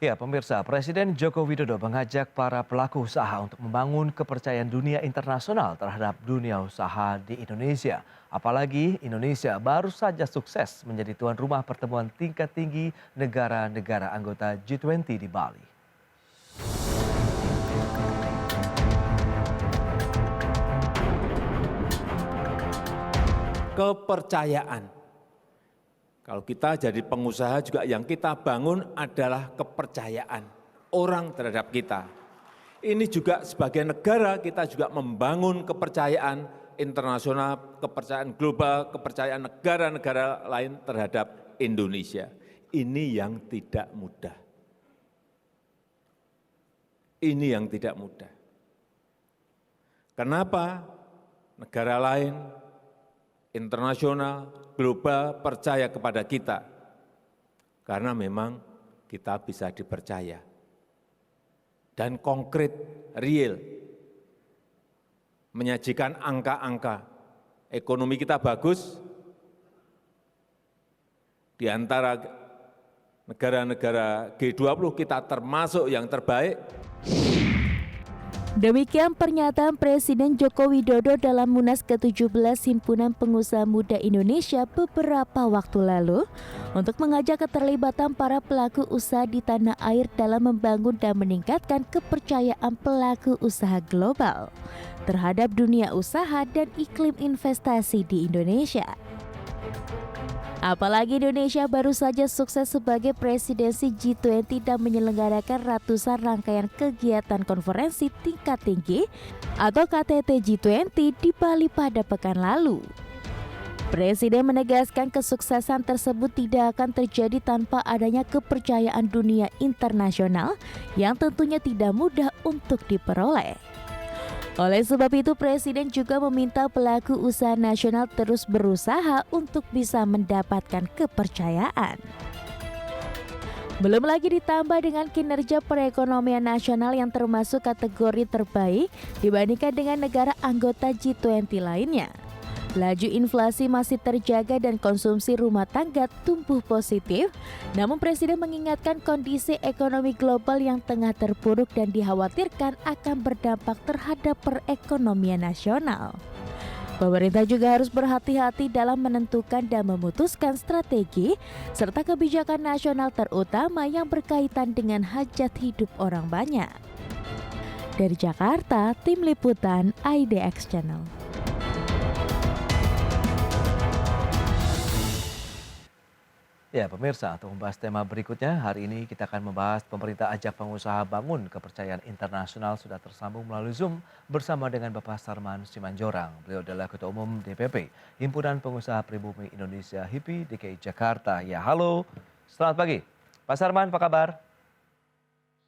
Ya, pemirsa, Presiden Joko Widodo mengajak para pelaku usaha untuk membangun kepercayaan dunia internasional terhadap dunia usaha di Indonesia. Apalagi Indonesia baru saja sukses menjadi tuan rumah pertemuan tingkat tinggi negara-negara anggota G20 di Bali. Kepercayaan. Kalau kita jadi pengusaha juga yang kita bangun adalah kepercayaan orang terhadap kita. Ini juga sebagai negara kita juga membangun kepercayaan internasional, kepercayaan global, kepercayaan negara-negara lain terhadap Indonesia. Ini yang tidak mudah. Ini yang tidak mudah. Kenapa negara lain internasional, global percaya kepada kita? Karena memang kita bisa dipercaya. Dan konkret, real. Menyajikan angka-angka. Ekonomi kita bagus. Di antara negara-negara G20 kita termasuk yang terbaik. Demikian pernyataan Presiden Joko Widodo dalam Munas ke-17 Himpunan Pengusaha Muda Indonesia beberapa waktu lalu untuk mengajak keterlibatan para pelaku usaha di tanah air dalam membangun dan meningkatkan kepercayaan pelaku usaha global terhadap dunia usaha dan iklim investasi di Indonesia. Apalagi Indonesia baru saja sukses sebagai presidensi G20 dan menyelenggarakan ratusan rangkaian kegiatan konferensi tingkat tinggi atau KTT G20 di Bali pada pekan lalu. Presiden menegaskan kesuksesan tersebut tidak akan terjadi tanpa adanya kepercayaan dunia internasional yang tentunya tidak mudah untuk diperoleh. Oleh sebab itu, Presiden juga meminta pelaku usaha nasional terus berusaha untuk bisa mendapatkan kepercayaan. Belum lagi ditambah dengan kinerja perekonomian nasional yang termasuk kategori terbaik dibandingkan dengan negara anggota G20 lainnya. Laju inflasi masih terjaga dan konsumsi rumah tangga tumbuh positif, namun Presiden mengingatkan kondisi ekonomi global yang tengah terpuruk dan dikhawatirkan akan berdampak terhadap perekonomian nasional. Pemerintah juga harus berhati-hati dalam menentukan dan memutuskan strategi serta kebijakan nasional terutama yang berkaitan dengan hajat hidup orang banyak. Dari Jakarta, Tim Liputan IDX Channel. Ya, pemirsa, untuk membahas tema berikutnya, hari ini kita akan membahas pemerintah ajak pengusaha bangun kepercayaan internasional sudah tersambung melalui Zoom bersama dengan Bapak Sarman Simanjorang. Beliau adalah Ketua Umum DPP, Himpunan Pengusaha Pribumi Indonesia HIPI DKI Jakarta. Ya, halo, selamat pagi. Pak Sarman, apa kabar?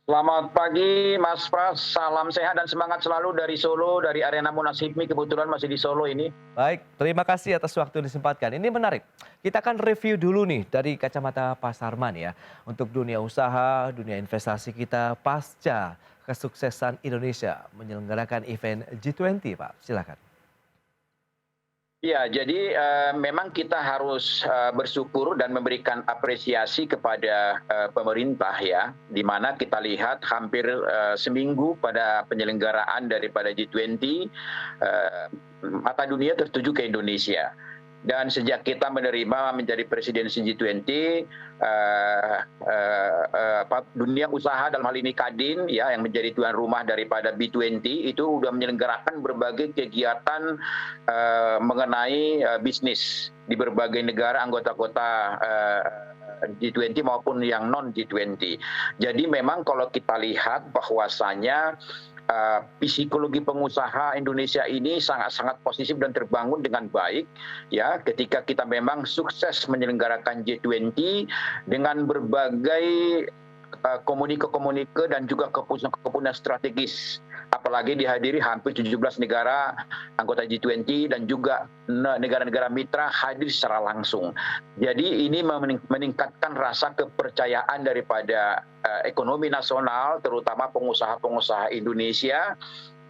Selamat pagi Mas Pras, salam sehat dan semangat selalu dari Solo, dari Arena Munas HIPMI, kebetulan masih di Solo ini. Baik, terima kasih atas waktu yang disempatkan. Ini menarik. Kita akan review dulu nih dari kacamata Pak Sarman ya. Untuk dunia usaha, dunia investasi kita pasca kesuksesan Indonesia menyelenggarakan event G20, Pak. Silakan. Ya, jadi memang kita harus bersyukur dan memberikan apresiasi kepada pemerintah ya, di mana kita lihat hampir seminggu pada penyelenggaraan daripada G20, mata dunia tertuju ke Indonesia. Dan sejak kita menerima menjadi presidensi G20, dunia usaha dalam hal ini Kadin ya yang menjadi tuan rumah daripada B20 itu sudah menyelenggarakan berbagai kegiatan mengenai bisnis di berbagai negara anggota-anggota G20 maupun yang non G20. Jadi memang kalau kita lihat bahwasanya psikologi pengusaha Indonesia ini sangat-sangat positif dan terbangun dengan baik ya ketika kita memang sukses menyelenggarakan G20 dengan berbagai komunike dan juga keputusan strategis, apalagi dihadiri hampir 17 negara anggota G20 dan juga negara-negara mitra hadir secara langsung. Jadi ini meningkatkan rasa kepercayaan daripada ekonomi nasional, terutama pengusaha-pengusaha Indonesia,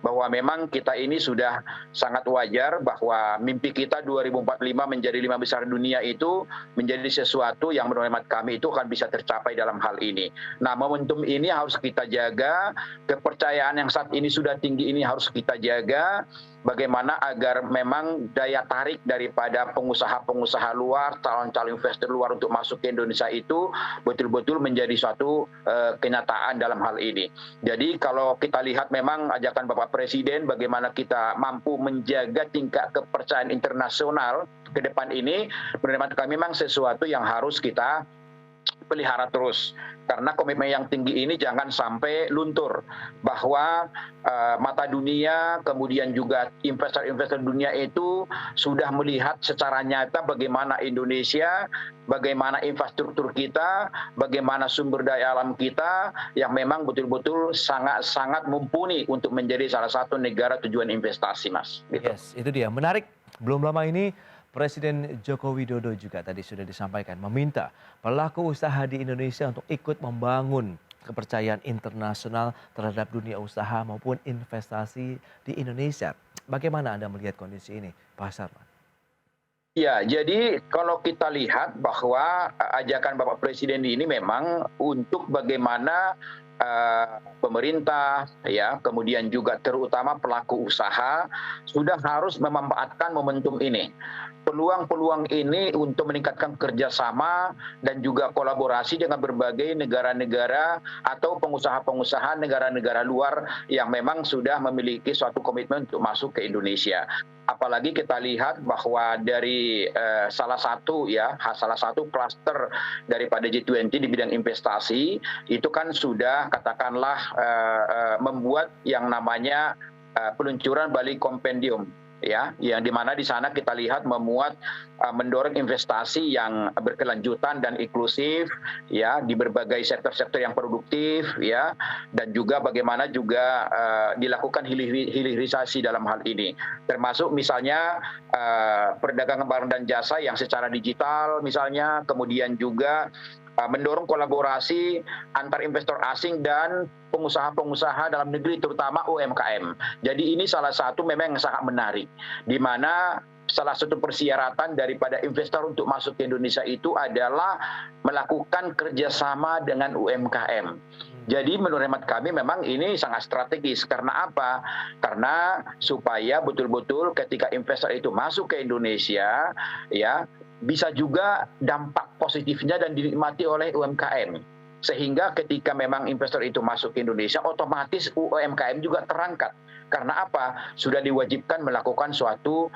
bahwa memang kita ini sudah sangat wajar bahwa mimpi kita 2045 menjadi 5 besar dunia itu menjadi sesuatu yang menurut hemat kami itu akan bisa tercapai dalam hal ini. Nah, momentum ini harus kita jaga, kepercayaan yang saat ini sudah tinggi ini harus kita jaga, bagaimana agar memang daya tarik daripada pengusaha-pengusaha luar, calon-calon investor luar untuk masuk ke Indonesia itu betul-betul menjadi suatu kenyataan dalam hal ini. Jadi kalau kita lihat memang ajakan Bapak Presiden bagaimana kita mampu menjaga tingkat kepercayaan internasional ke depan ini, menurut kami memang sesuatu yang harus kita pelihara terus, karena komitmen yang tinggi ini jangan sampai luntur, bahwa mata dunia kemudian juga investor-investor dunia itu sudah melihat secara nyata bagaimana Indonesia, bagaimana infrastruktur kita, bagaimana sumber daya alam kita yang memang betul-betul sangat-sangat mumpuni untuk menjadi salah satu negara tujuan investasi, Mas. Gitu. Yes, itu dia. Menarik. Belum lama ini Presiden Joko Widodo juga tadi sudah disampaikan meminta pelaku usaha di Indonesia untuk ikut membangun kepercayaan internasional terhadap dunia usaha maupun investasi di Indonesia. Bagaimana Anda melihat kondisi ini, Pak Sarman? Ya, jadi kalau kita lihat bahwa ajakan Bapak Presiden ini memang untuk bagaimana pemerintah, ya, kemudian juga terutama pelaku usaha sudah harus memanfaatkan momentum ini. Peluang-peluang ini untuk meningkatkan kerjasama dan juga kolaborasi dengan berbagai negara-negara atau pengusaha-pengusaha negara-negara luar yang memang sudah memiliki suatu komitmen untuk masuk ke Indonesia. Apalagi kita lihat bahwa dari salah satu klaster daripada G20 di bidang investasi itu kan sudah katakanlah membuat yang namanya peluncuran Bali Compendium, ya, yang dimana di sana kita lihat memuat mendorong investasi yang berkelanjutan dan inklusif, ya, di berbagai sektor-sektor yang produktif, ya, dan juga bagaimana juga dilakukan hilirisasi dalam hal ini, termasuk misalnya perdagangan barang dan jasa yang secara digital misalnya, kemudian juga mendorong kolaborasi antar investor asing dan pengusaha-pengusaha dalam negeri terutama UMKM. Jadi ini salah satu memang yang sangat menarik, di mana salah satu persyaratan daripada investor untuk masuk ke Indonesia itu adalah melakukan kerjasama dengan UMKM. Jadi menurut hemat kami memang ini sangat strategis. Karena apa? Karena supaya betul-betul ketika investor itu masuk ke Indonesia, ya, bisa juga dampak positifnya dan dinikmati oleh UMKM. Sehingga ketika memang investor itu masuk ke Indonesia, otomatis UMKM juga terangkat. Karena apa? Sudah diwajibkan melakukan suatu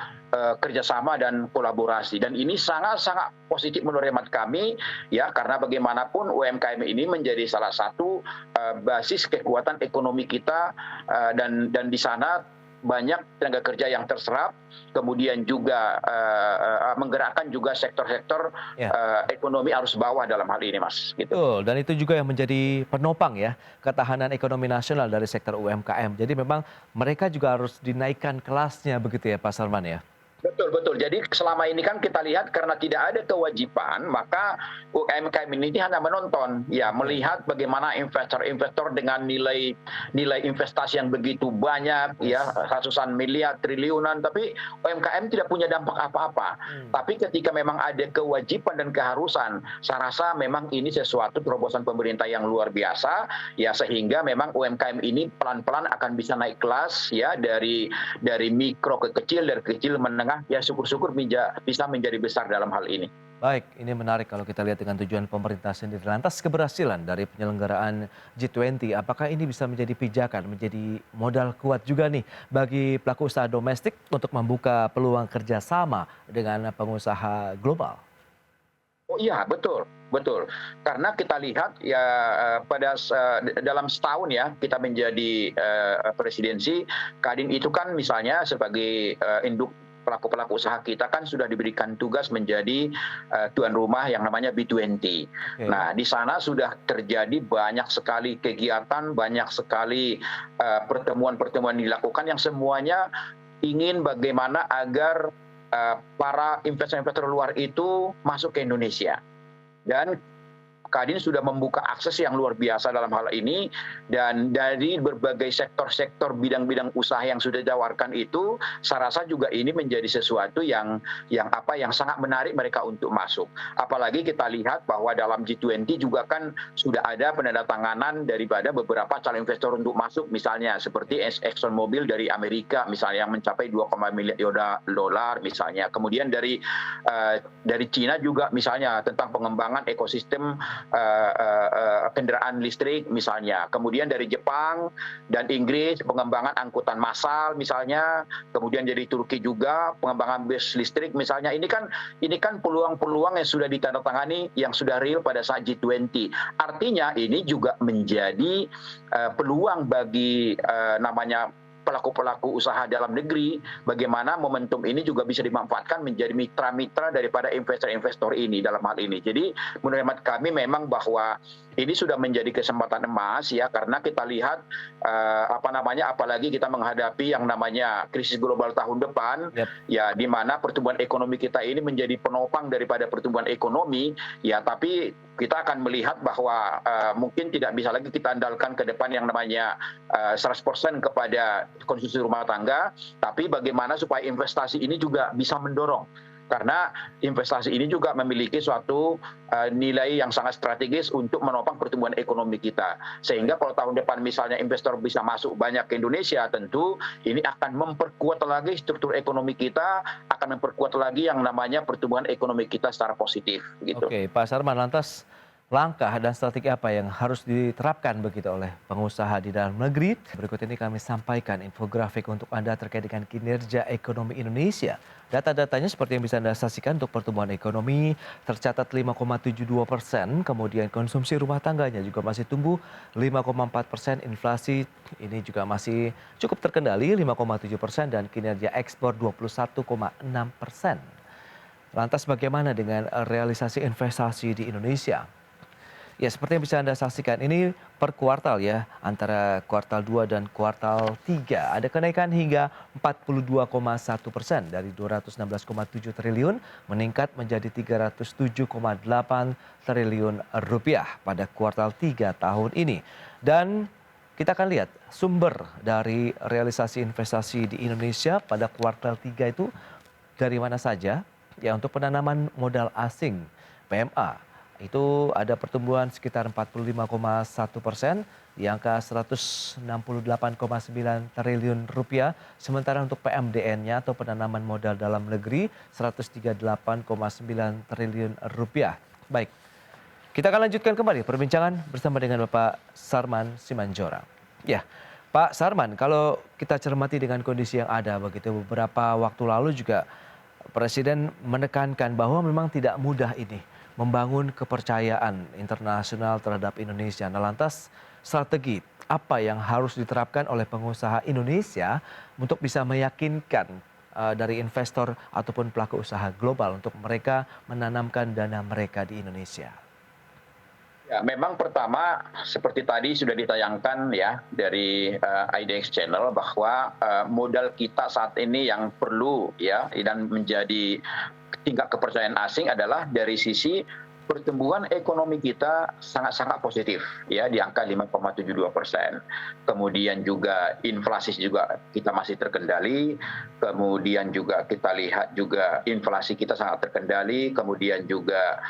kerjasama dan kolaborasi. Dan ini sangat-sangat positif menurut hemat kami, ya, karena bagaimanapun UMKM ini menjadi salah satu basis kekuatan ekonomi kita, dan di sana banyak tenaga kerja yang terserap, kemudian juga menggerakkan juga sektor-sektor ekonomi arus bawah dalam hal ini, Mas. Gitu. Betul, dan itu juga yang menjadi penopang, ya, ketahanan ekonomi nasional dari sektor UMKM. Jadi memang mereka juga harus dinaikkan kelasnya begitu ya, Pak Sarman, ya? Betul, betul. Jadi selama ini kan kita lihat karena tidak ada kewajiban, maka UMKM ini hanya menonton, ya, melihat bagaimana investor-investor dengan nilai investasi yang begitu banyak, ya, ratusan miliar, triliunan, tapi UMKM tidak punya dampak apa-apa. Tapi ketika memang ada kewajiban dan keharusan, saya rasa memang ini sesuatu terobosan pemerintah yang luar biasa, ya, sehingga memang UMKM ini pelan-pelan akan bisa naik kelas, ya, dari mikro ke kecil, dari kecil menengah, ya, syukur-syukur bisa menjadi besar dalam hal ini. Baik, ini menarik kalau kita lihat dengan tujuan pemerintah sendiri. Lantas keberhasilan dari penyelenggaraan G20, apakah ini bisa menjadi pijakan, menjadi modal kuat juga nih bagi pelaku usaha domestik untuk membuka peluang kerjasama dengan pengusaha global? Oh iya, betul, betul. Karena kita lihat, ya, dalam setahun, ya, kita menjadi presidensi, Kadin itu kan misalnya sebagai induk pelaku-pelaku usaha kita kan sudah diberikan tugas menjadi tuan rumah yang namanya B20. Okay. Nah, di sana sudah terjadi banyak sekali kegiatan, banyak sekali pertemuan-pertemuan dilakukan yang semuanya ingin bagaimana agar para investor-investor luar itu masuk ke Indonesia. Dan Kadin sudah membuka akses yang luar biasa dalam hal ini, dan dari berbagai sektor-sektor bidang-bidang usaha yang sudah ditawarkan itu, saya rasa juga ini menjadi sesuatu yang sangat menarik mereka untuk masuk. Apalagi kita lihat bahwa dalam G20 juga kan sudah ada penandatanganan daripada beberapa calon investor untuk masuk, misalnya seperti ExxonMobil dari Amerika misalnya yang mencapai 2, miliar dolar misalnya. Kemudian dari Cina juga misalnya tentang pengembangan ekosistem kendaraan listrik misalnya. Kemudian dari Jepang dan Inggris pengembangan angkutan massal misalnya. Kemudian dari Turki juga pengembangan bus listrik misalnya. Ini kan peluang-peluang yang sudah ditandatangani, yang sudah real pada saat G20. Artinya ini juga menjadi peluang bagi namanya pelaku-pelaku usaha dalam negeri, bagaimana momentum ini juga bisa dimanfaatkan menjadi mitra-mitra daripada investor-investor ini dalam hal ini. Jadi menurut hemat kami memang bahwa ini sudah menjadi kesempatan emas ya, karena kita lihat apalagi kita menghadapi yang namanya krisis global tahun depan. Ya, di mana pertumbuhan ekonomi kita ini menjadi penopang daripada pertumbuhan ekonomi ya, tapi kita akan melihat bahwa mungkin tidak bisa lagi kita andalkan ke depan yang namanya 100% kepada konsumsi rumah tangga, tapi bagaimana supaya investasi ini juga bisa mendorong. Karena investasi ini juga memiliki suatu nilai yang sangat strategis untuk menopang pertumbuhan ekonomi kita. Sehingga kalau tahun depan misalnya investor bisa masuk banyak ke Indonesia, tentu ini akan memperkuat lagi struktur ekonomi kita, akan memperkuat lagi yang namanya pertumbuhan ekonomi kita secara positif. Gitu. Oke, Pak Sarman, lantas langkah dan strategi apa yang harus diterapkan begitu oleh pengusaha di dalam negeri? Berikut ini kami sampaikan infografik untuk Anda terkait dengan kinerja ekonomi Indonesia. Data-datanya seperti yang bisa Anda saksikan. Untuk pertumbuhan ekonomi tercatat 5,72%, kemudian konsumsi rumah tangganya juga masih tumbuh 5,4%, inflasi ini juga masih cukup terkendali 5,7%, dan kinerja ekspor 21,6%. Lantas bagaimana dengan realisasi investasi di Indonesia? Ya, seperti yang bisa Anda saksikan, ini per kuartal ya, antara kuartal 2 dan kuartal 3. Ada kenaikan hingga 42,1%, dari 216,7 triliun meningkat menjadi 307,8 triliun rupiah pada kuartal 3 tahun ini. Dan kita akan lihat sumber dari realisasi investasi di Indonesia pada kuartal 3 itu dari mana saja. Ya, untuk penanaman modal asing PMA itu ada pertumbuhan sekitar 45,1%, di angka 168,9 triliun rupiah. Sementara untuk PMDN-nya atau penanaman modal dalam negeri 138,9 triliun rupiah. Baik, kita akan lanjutkan kembali perbincangan bersama dengan Bapak Sarman Simanjorang. Ya, Pak Sarman, kalau kita cermati dengan kondisi yang ada begitu, beberapa waktu lalu juga Presiden menekankan bahwa memang tidak mudah ini membangun kepercayaan internasional terhadap Indonesia. Nah, lantas strategi apa yang harus diterapkan oleh pengusaha Indonesia untuk bisa meyakinkan dari investor ataupun pelaku usaha global untuk mereka menanamkan dana mereka di Indonesia? Ya, memang pertama seperti tadi sudah ditayangkan ya dari IDX Channel bahwa modal kita saat ini yang perlu ya dan menjadi tingkat kepercayaan asing adalah dari sisi pertumbuhan ekonomi kita sangat-sangat positif ya, di angka 5,72%. Kemudian juga inflasi juga kita masih terkendali. Kemudian juga kita lihat juga inflasi kita sangat terkendali. Kemudian juga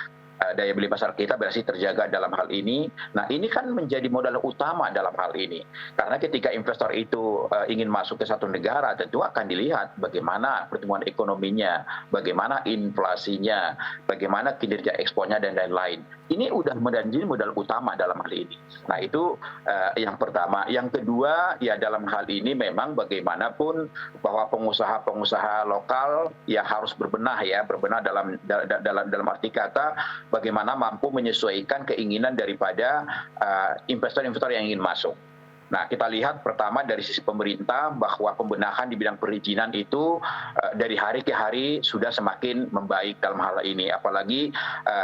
daya beli pasar kita berhasil terjaga dalam hal ini. Nah, ini kan menjadi modal utama dalam hal ini. Karena ketika investor itu ingin masuk ke satu negara, tentu akan dilihat bagaimana pertumbuhan ekonominya, bagaimana inflasinya, bagaimana kinerja ekspornya, dan lain-lain. Ini udah menjadi modal utama dalam hal ini. Nah, itu yang pertama. Yang kedua, ya dalam hal ini memang bagaimanapun bahwa pengusaha-pengusaha lokal ya harus berbenah dalam arti kata bagaimana mampu menyesuaikan keinginan daripada investor-investor yang ingin masuk. Nah, kita lihat pertama dari sisi pemerintah bahwa pembenahan di bidang perizinan itu dari hari ke hari sudah semakin membaik dalam hal ini. Apalagi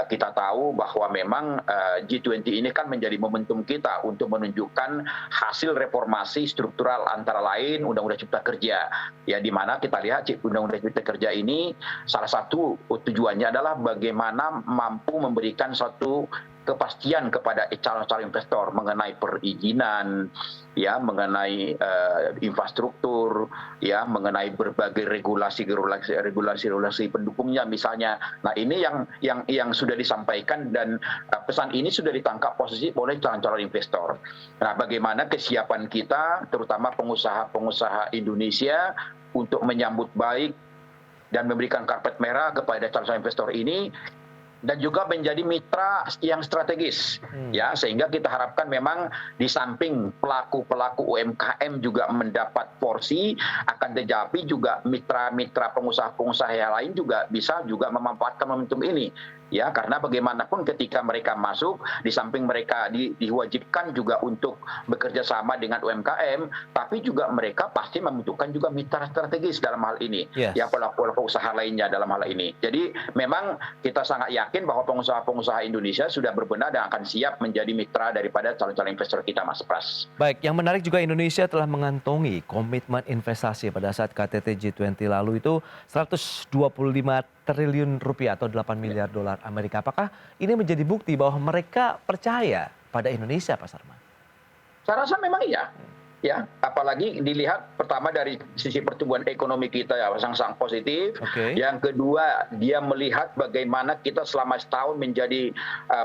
kita tahu bahwa memang G20 ini kan menjadi momentum kita untuk menunjukkan hasil reformasi struktural, antara lain Undang-Undang Cipta Kerja. Ya, di mana kita lihat Undang-Undang Cipta Kerja ini salah satu tujuannya adalah bagaimana mampu memberikan suatu kepastian kepada calon-calon investor mengenai perizinan, ya, mengenai infrastruktur, ya, mengenai berbagai regulasi pendukungnya misalnya. Nah, ini yang sudah disampaikan dan pesan ini sudah ditangkap posisi oleh calon-calon investor. Nah, bagaimana kesiapan kita, terutama pengusaha-pengusaha Indonesia untuk menyambut baik dan memberikan karpet merah kepada calon investor ini, dan juga menjadi mitra yang strategis, ya, sehingga kita harapkan memang di samping pelaku-pelaku UMKM juga mendapat porsi, akan tetapi juga mitra-mitra pengusaha-pengusaha yang lain juga bisa juga memanfaatkan momentum ini, ya, karena bagaimanapun ketika mereka masuk, di samping mereka diwajibkan juga untuk bekerja sama dengan UMKM, tapi juga mereka pasti membutuhkan juga mitra strategis dalam hal ini, ya, pelaku-pelaku usaha lainnya dalam hal ini. Jadi memang kita sangat yakin bahwa pengusaha-pengusaha Indonesia sudah berbenah dan akan siap menjadi mitra daripada calon-calon investor kita, Mas Pras. Baik, yang menarik juga Indonesia telah mengantongi komitmen investasi pada saat KTT G20 lalu itu 125 triliun rupiah atau 8 miliar dolar Amerika. Apakah ini menjadi bukti bahwa mereka percaya pada Indonesia, Pak Sarman? Saya rasa memang iya. Ya, apalagi dilihat pertama dari sisi pertumbuhan ekonomi kita ya sangat positif. Yang kedua, dia melihat bagaimana kita selama setahun menjadi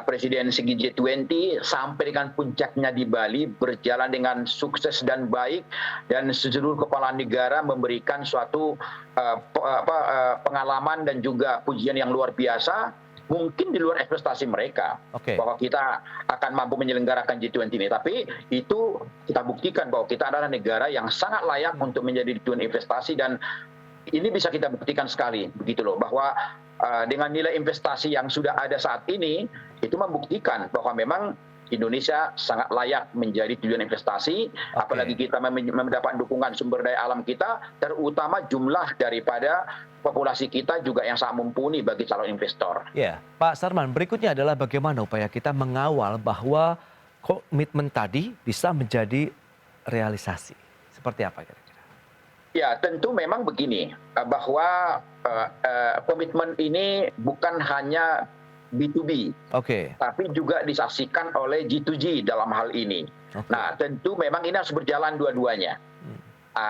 presidensi G20 sampai dengan puncaknya di Bali berjalan dengan sukses dan baik, dan seluruh kepala negara memberikan suatu pengalaman dan juga pujian yang luar biasa. Mungkin di luar ekspektasi mereka bahwa kita akan mampu menyelenggarakan G20 ini. Tapi itu kita buktikan bahwa kita adalah negara yang sangat layak untuk menjadi tujuan investasi, dan ini bisa kita buktikan sekali begitu loh, bahwa dengan nilai investasi yang sudah ada saat ini itu membuktikan bahwa memang Indonesia sangat layak menjadi tujuan investasi, apalagi kita mendapat dukungan sumber daya alam kita, terutama jumlah daripada populasi kita juga yang sangat mumpuni bagi calon investor. Ya, Pak Sarman, berikutnya adalah bagaimana upaya kita mengawal bahwa komitmen tadi bisa menjadi realisasi. Seperti apa kira-kira? Ya, tentu memang begini, bahwa komitmen ini bukan hanya B2B, tapi juga disaksikan oleh G2G dalam hal ini. Nah, tentu memang ini harus berjalan dua-duanya.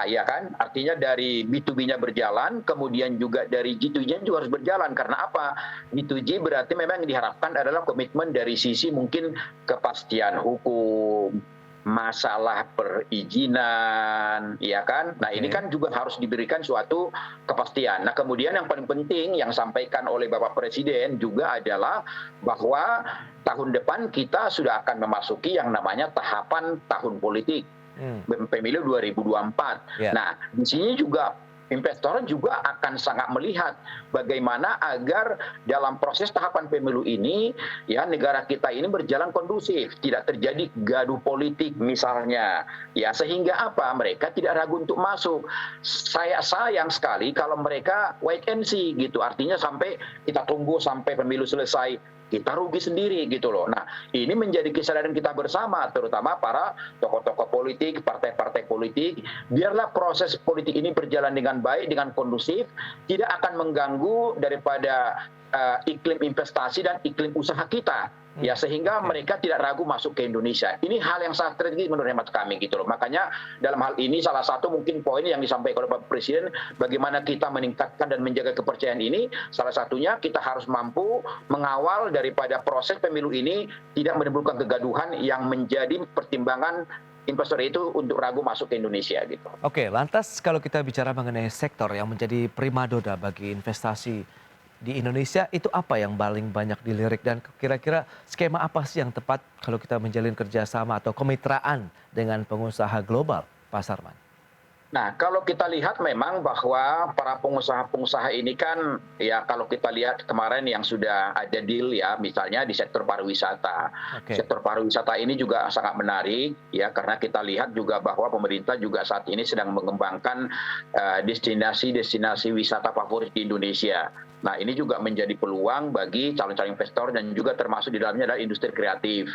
Ya kan, artinya dari B2B-nya berjalan, kemudian juga dari G2G juga harus berjalan. Karena apa? B2G berarti memang yang diharapkan adalah komitmen dari sisi mungkin kepastian hukum, masalah perizinan, ya kan? Nah, ini kan juga harus diberikan suatu kepastian. Nah, kemudian yang paling penting yang disampaikan oleh Bapak Presiden juga adalah bahwa tahun depan kita sudah akan memasuki yang namanya tahapan tahun politik, pemilu 2024. Nah, di sini juga investor juga akan sangat melihat bagaimana agar dalam proses tahapan pemilu ini, ya, negara kita ini berjalan kondusif, tidak terjadi gaduh politik misalnya, ya, sehingga apa, mereka tidak ragu untuk masuk. Saya sayang sekali kalau mereka wait and see gitu, artinya sampai kita tunggu sampai pemilu selesai, kita rugi sendiri gitu loh. Nah, ini menjadi kesadaran kita bersama, terutama para tokoh-tokoh politik, partai-partai politik. Biarlah proses politik ini berjalan dengan baik, dengan kondusif, tidak akan mengganggu daripada iklim investasi dan iklim usaha kita. Ya, sehingga mereka tidak ragu masuk ke Indonesia. Ini hal yang sangat strategis menurut hemat kami gitu loh. Makanya dalam hal ini salah satu mungkin poin yang disampaikan oleh Pak Presiden, bagaimana kita meningkatkan dan menjaga kepercayaan ini, salah satunya kita harus mampu mengawal daripada proses pemilu ini tidak menimbulkan kegaduhan yang menjadi pertimbangan investor itu untuk ragu masuk ke Indonesia gitu. Oke, lantas kalau kita bicara mengenai sektor yang menjadi primadona bagi investasi di Indonesia, itu apa yang paling banyak dilirik, dan kira-kira skema apa sih yang tepat kalau kita menjalin kerjasama atau kemitraan dengan pengusaha global, Pak Sarman? Nah, kalau kita lihat memang bahwa para pengusaha-pengusaha ini kan, ya, kalau kita lihat kemarin yang sudah ada deal, ya, misalnya di sektor pariwisata. Sektor pariwisata ini juga sangat menarik, ya, karena kita lihat juga bahwa pemerintah juga saat ini sedang mengembangkan destinasi-destinasi wisata favorit di Indonesia. Nah, ini juga menjadi peluang bagi calon-calon investor dan juga termasuk di dalamnya adalah industri kreatif.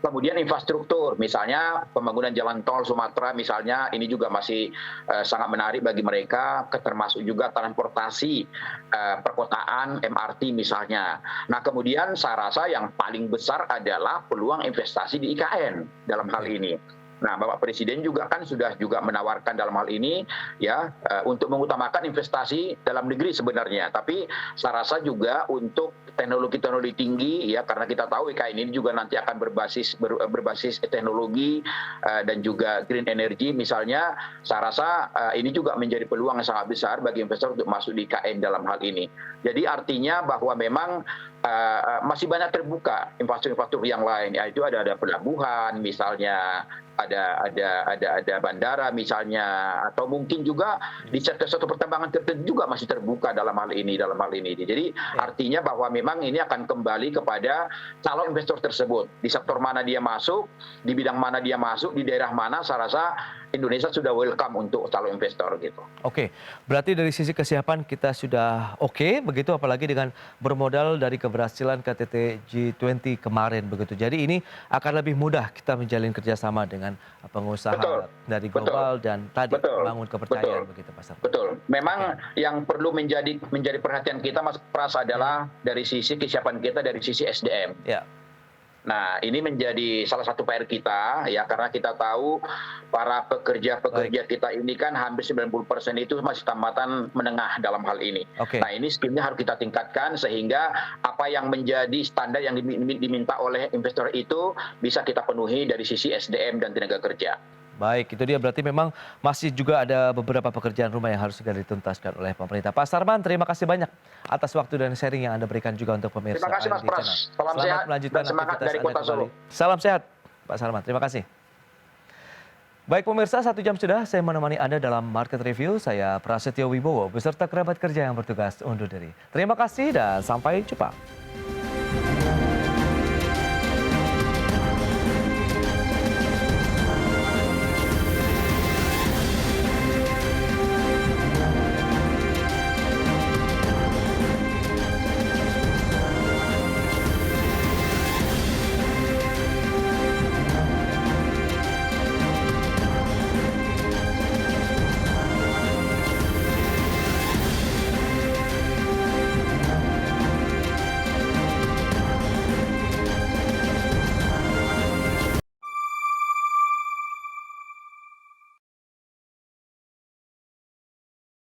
Kemudian infrastruktur, misalnya pembangunan jalan tol Sumatera misalnya, ini juga masih sangat menarik bagi mereka, termasuk juga transportasi perkotaan, MRT misalnya. Nah, kemudian saya rasa yang paling besar adalah peluang investasi di IKN dalam hal ini. Nah, Bapak Presiden juga kan sudah juga menawarkan dalam hal ini ya untuk mengutamakan investasi dalam negeri sebenarnya. Tapi saya rasa juga untuk teknologi-teknologi tinggi ya, karena kita tahu IKN ini juga nanti akan berbasis teknologi dan juga green energy misalnya. Saya rasa ini juga menjadi peluang yang sangat besar bagi investor untuk masuk di IKN dalam hal ini. Jadi artinya bahwa memang masih banyak terbuka infrastruktur yang lain, yaitu ada pelabuhan misalnya, ada bandara misalnya, atau mungkin juga di sektor pertambangan tertentu juga masih terbuka dalam hal ini. Jadi artinya bahwa memang ini akan kembali kepada calon investor tersebut, di sektor mana dia masuk, di bidang mana dia masuk, di daerah mana. Saya rasa Indonesia sudah welcome untuk calon investor gitu. Oke, berarti dari sisi kesiapan kita sudah oke, begitu, apalagi dengan bermodal dari keberhasilan KTT G20 kemarin begitu. Jadi ini akan lebih mudah kita menjalin kerjasama dengan pengusaha dari global dan tadi membangun kepercayaan begitu, Pak Sarman. Betul. Memang yang perlu menjadi perhatian kita, Mas Pras, adalah dari sisi kesiapan kita dari sisi SDM. Ya. Nah, ini menjadi salah satu PR kita ya, karena kita tahu para pekerja kita ini kan hampir 90% itu masih tamatan menengah dalam hal ini. Nah, ini skillnya harus kita tingkatkan sehingga apa yang menjadi standar yang diminta oleh investor itu bisa kita penuhi dari sisi SDM dan tenaga kerja. Baik, itu dia, berarti memang masih juga ada beberapa pekerjaan rumah yang harus segera dituntaskan oleh pemerintah. Pak Sarman, terima kasih banyak atas waktu dan sharing yang Anda berikan juga untuk pemirsa. Terima kasih, Mas Pras. Salam sehat dan semangat dari Kota Solo. Salam sehat, Pak Sarman. Terima kasih. Baik pemirsa, 1 jam sudah saya menemani Anda dalam Market Review. Saya Prasetyo Wibowo beserta kerabat kerja yang bertugas undur diri. Terima kasih dan sampai jumpa.